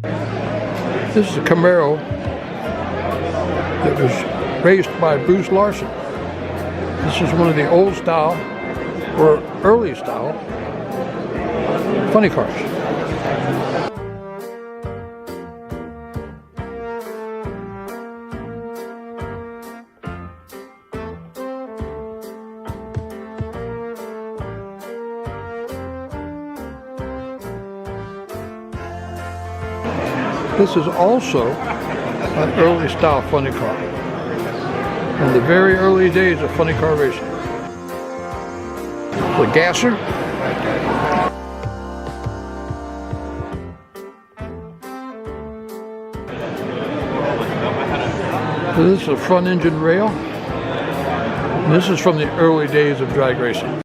This is a Camaro that was raced by Bruce Larson. This is one of the old style, or early style, funny cars. This is also an early style funny car. In the very early days of funny car racing. The Gasser. So this is a front engine rail. And this is from the early days of drag racing.